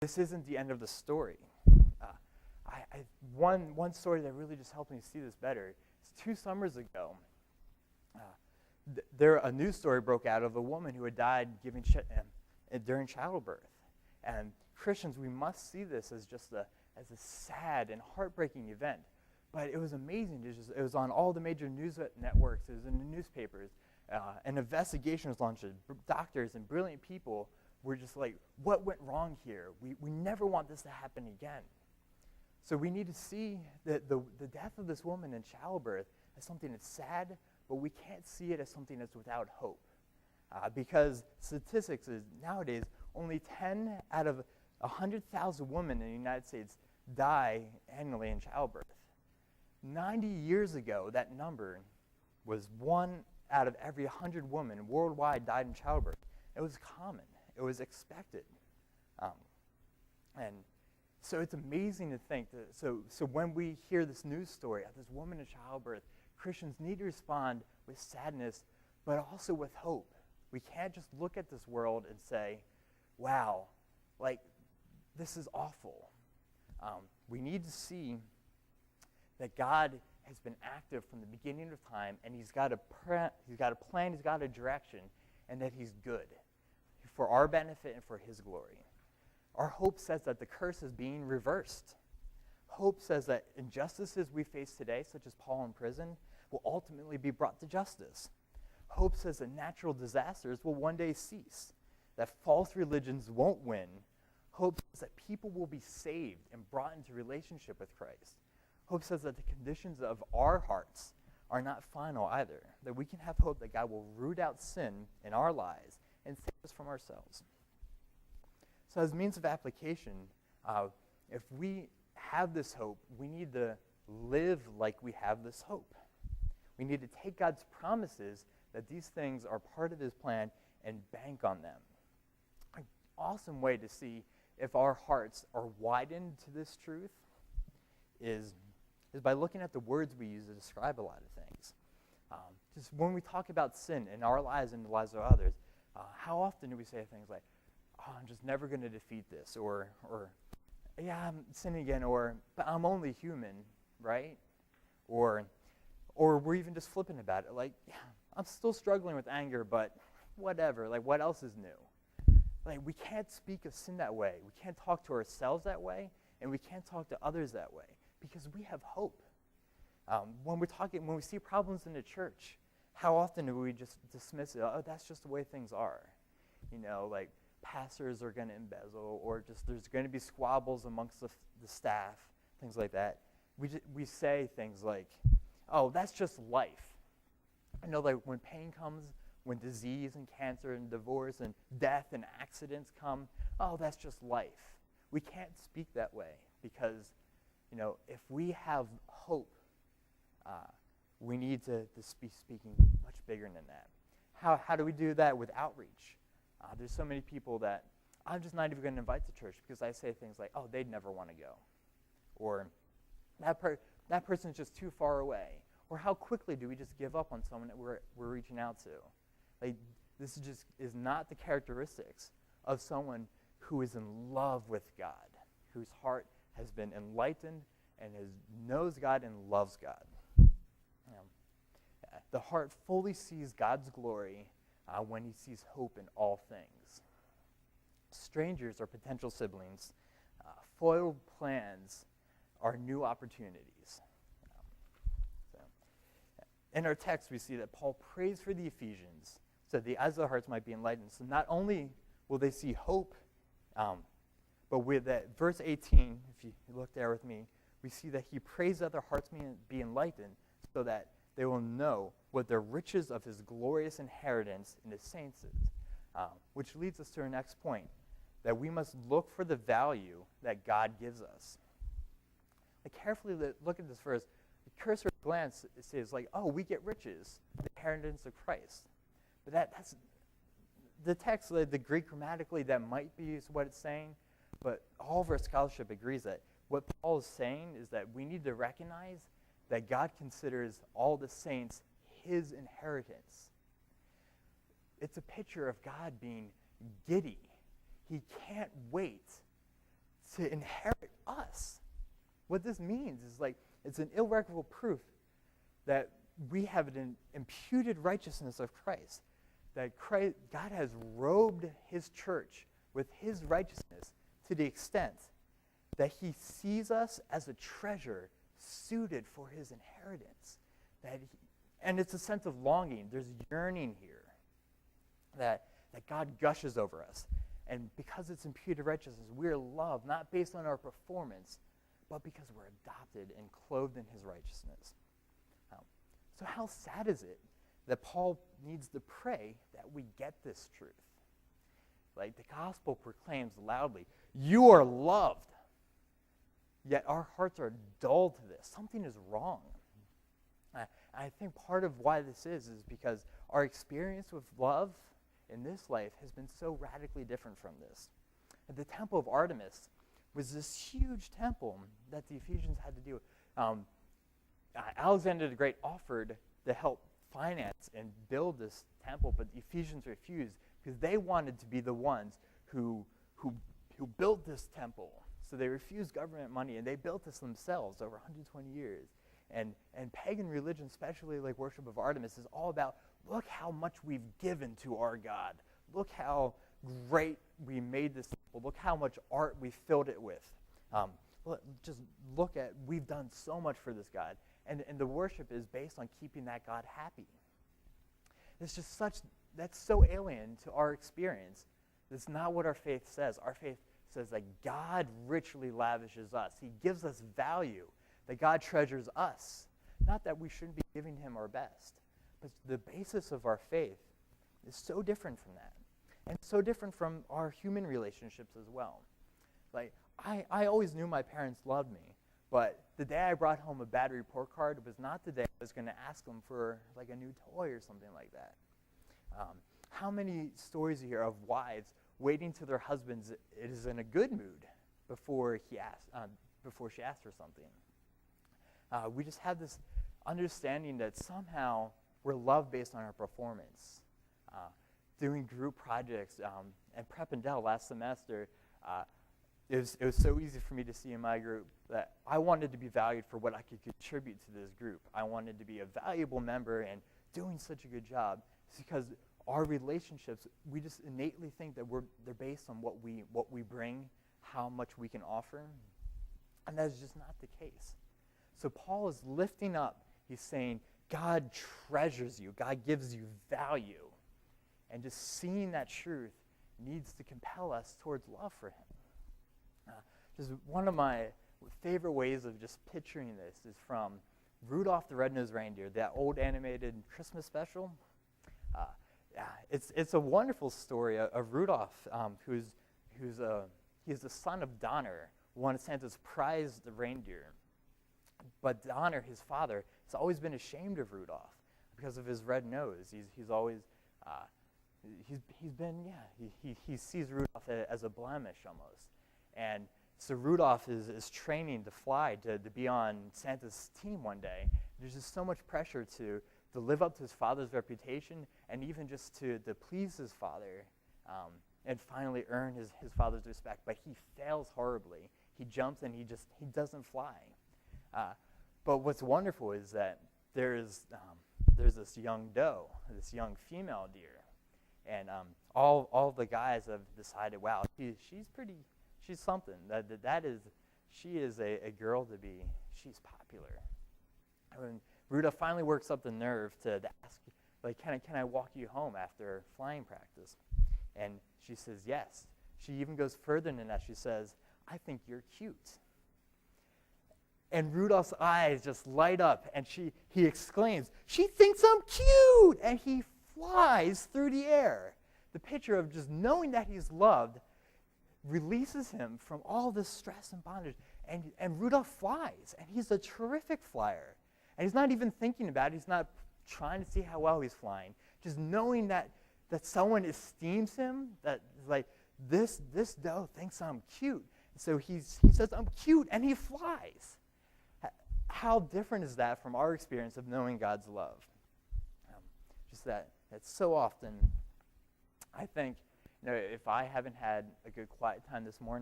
this isn't the end of the story. One story that really just helped me see this better is 2 summers ago. A news story broke out of a woman who had died during childbirth. And Christians, we must see this as just a sad and heartbreaking event. But it was amazing. It was on all the major news networks. It was in the newspapers. An investigation was launched. Doctors and brilliant people were just like, what went wrong here? We never want this to happen again. So we need to see the death of this woman in childbirth as something that's sad, but we can't see it as something that's without hope. Because statistics is nowadays only 10 out of 100,000 women in the United States die annually in childbirth. 90 years ago, that number was 1 out of every 100 women worldwide died in childbirth. It was common. It was expected. And so it's amazing to think that, so when we hear this news story of this woman in childbirth, Christians need to respond with sadness, but also with hope. We can't just look at this world and say, wow, like, this is awful. We need to see that God has been active from the beginning of time, and he's got a plan, he's got a direction, and that he's good for our benefit and for his glory. Our hope says that the curse is being reversed. Hope says that injustices we face today, such as Paul in prison, will ultimately be brought to justice. Hope says that natural disasters will one day cease, that false religions won't win. Hope says that people will be saved and brought into relationship with Christ. Hope says that the conditions of our hearts are not final either, that we can have hope that God will root out sin in our lives and save us from ourselves. So as means of application, if we have this hope, we need to live like we have this hope. We need to take God's promises that these things are part of his plan and bank on them. An awesome way to see if our hearts are widened to this truth is by looking at the words we use to describe a lot of things. Just when we talk about sin in our lives and the lives of others, how often do we say things like, oh, I'm just never going to defeat this, or yeah, I'm sinning again, or but I'm only human, right? Or we're even just flippant about it, like, yeah, I'm still struggling with anger, but whatever, like, what else is new? Like, we can't speak of sin that way. We can't talk to ourselves that way, and we can't talk to others that way, because we have hope. When we see problems in the church, how often do we just dismiss it? Oh, that's just the way things are. You know, like, pastors are going to embezzle, or just there's going to be squabbles amongst the staff, things like that. We say things like, oh, that's just life. I know, like, when pain comes, when disease and cancer and divorce and death and accidents come, oh, that's just life. We can't speak that way because, you know, if we have hope, we need to be speaking much bigger than that. How do we do that with outreach? There's so many people that I'm just not even going to invite to church because I say things like, oh, they'd never want to go. Or that person's just too far away. Or how quickly do we just give up on someone that we're reaching out to? Like, this is not the characteristics of someone who is in love with God, whose heart has been enlightened and knows God and loves God. The heart fully sees God's glory when he sees hope in all things. Strangers are potential siblings. Foiled plans are new opportunities. In our text, we see that Paul prays for the Ephesians so that the eyes of their hearts might be enlightened. So not only will they see hope, but with that verse 18, if you look there with me, we see that he prays that their hearts may be enlightened so that they will know what the riches of his glorious inheritance in his saints is. Which leads us to our next point, that we must look for the value that God gives us. Like, carefully look at this verse. The cursory glance, it says, like, oh, we get riches, the inheritance of Christ. But that's the text, the Greek grammatically, that might be what it's saying, but all of our scholarship agrees that what Paul is saying is that we need to recognize that God considers all the saints his inheritance. It's a picture of God being giddy. He can't wait to inherit us. What this means is it's an irrevocable proof that we have an imputed righteousness of Christ, that God has robed his church with his righteousness to the extent that he sees us as a treasure suited for his inheritance. And it's a sense of longing. There's yearning here that God gushes over us. And because it's imputed righteousness, we're loved not based on our performance, but because we're adopted and clothed in his righteousness. So how sad is it that Paul needs to pray that we get this truth? Like the gospel proclaims loudly, you are loved, yet our hearts are dull to this. Something is wrong. I think part of why this is because our experience with love in this life has been so radically different from this. And the temple of Artemis was this huge temple that the Ephesians had to deal with. Alexander the Great offered to help finance and build this temple, but the Ephesians refused because they wanted to be the ones who built this temple. So they refused government money, and they built this themselves over 120 years. And pagan religion, especially like worship of Artemis, is all about, look how much we've given to our God. Look how great we made this temple. Look how much art we filled it with. Just look at, we've done so much for this God. And the worship is based on keeping that God happy. It's just that's so alien to our experience. That's not what our faith says. Our faith says that God richly lavishes us. He gives us value, that God treasures us. Not that we shouldn't be giving him our best. But the basis of our faith is so different from that. And so different from our human relationships as well. Like, I always knew my parents loved me, but the day I brought home a bad report card was not the day I was going to ask them for like a new toy or something like that. How many stories you hear of wives waiting till their husbands is in a good mood before she asks for something. We just have this understanding that somehow we're loved based on our performance. Doing group projects at Prep and Dell last semester, it was so easy for me to see in my group that I wanted to be valued for what I could contribute to this group. I wanted to be a valuable member and doing such a good job. It's because our relationships, we just innately think that they're based on what we bring, how much we can offer, and that is just not the case. So Paul is lifting up. He's saying God treasures you. God gives you value. And just seeing that truth needs to compel us towards love for him. Just one of my favorite ways of just picturing this is from Rudolph the Red-Nosed Reindeer, that old animated Christmas special. It's a wonderful story of Rudolph, he's the son of Donner, one of Santa's prized reindeer. But Donner, his father, has always been ashamed of Rudolph because of his red nose. He's always he sees Rudolph as a blemish almost. And so Rudolph is training to fly, to be on Santa's team one day. There's just so much pressure to live up to his father's reputation and even just to please his father and finally earn his father's respect. But he fails horribly. He jumps and he doesn't fly. But what's wonderful is that there's this young doe, this young female deer. And all the guys have decided, wow, she's something. She is a girl to be. She's popular. And Rudolph finally works up the nerve to ask, like, can I walk you home after flying practice? And she says yes. She even goes further than that. She says, I think you're cute. And Rudolph's eyes just light up, and he exclaims, she thinks I'm cute! And he flies through the air. The picture of just knowing that he's loved releases him from all this stress and bondage. And Rudolph flies, and he's a terrific flyer. And he's not even thinking about it. He's not trying to see how well he's flying. Just knowing that someone esteems him, that like, this doe thinks I'm cute. So he says, I'm cute, and he flies. How different is that from our experience of knowing God's love? Just that so often, I think, if I haven't had a good quiet time this morning,